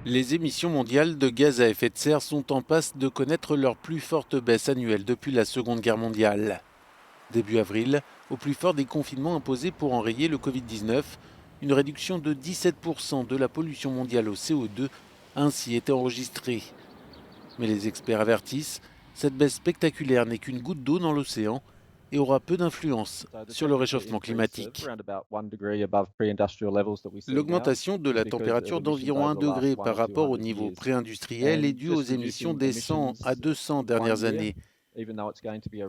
Les émissions mondiales de gaz à effet de serre sont en passe de connaître leur plus forte baisse annuelle depuis la Seconde Guerre mondiale. Début avril, au plus fort des confinements imposés pour enrayer le Covid-19, une réduction de 17% de la pollution mondiale au CO2 a ainsi été enregistrée. Mais les experts avertissent, cette baisse spectaculaire n'est qu'une goutte d'eau dans l'océan et aura peu d'influence sur le réchauffement climatique. L'augmentation de la température d'environ 1 degré par rapport au niveau pré-industriel est due aux émissions des 100 à 200 dernières années.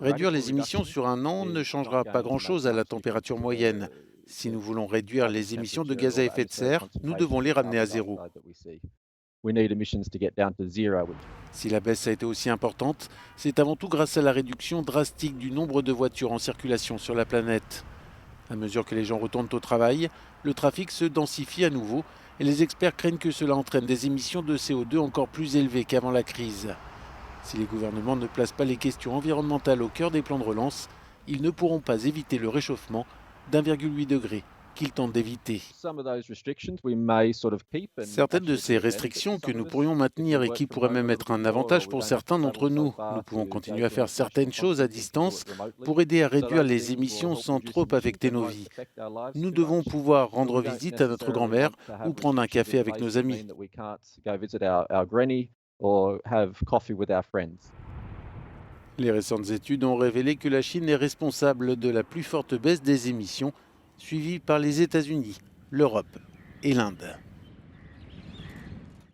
Réduire les émissions sur un an ne changera pas grand-chose à la température moyenne. Si nous voulons réduire les émissions de gaz à effet de serre, nous devons les ramener à zéro. Si la baisse a été aussi importante, c'est avant tout grâce à la réduction drastique du nombre de voitures en circulation sur la planète. À mesure que les gens retournent au travail, le trafic se densifie à nouveau et les experts craignent que cela entraîne des émissions de CO2 encore plus élevées qu'avant la crise. Si les gouvernements ne placent pas les questions environnementales au cœur des plans de relance, ils ne pourront pas éviter le réchauffement d'1,8 degré qu'ils tentent d'éviter. Certaines de ces restrictions que nous pourrions maintenir et qui pourraient même être un avantage pour certains d'entre nous, nous pouvons continuer à faire certaines choses à distance pour aider à réduire les émissions sans trop affecter nos vies. Nous devons pouvoir rendre visite à notre grand-mère ou prendre un café avec nos amis. Les récentes études ont révélé que la Chine est responsable de la plus forte baisse des émissions, suivie par les États-Unis, l'Europe et l'Inde.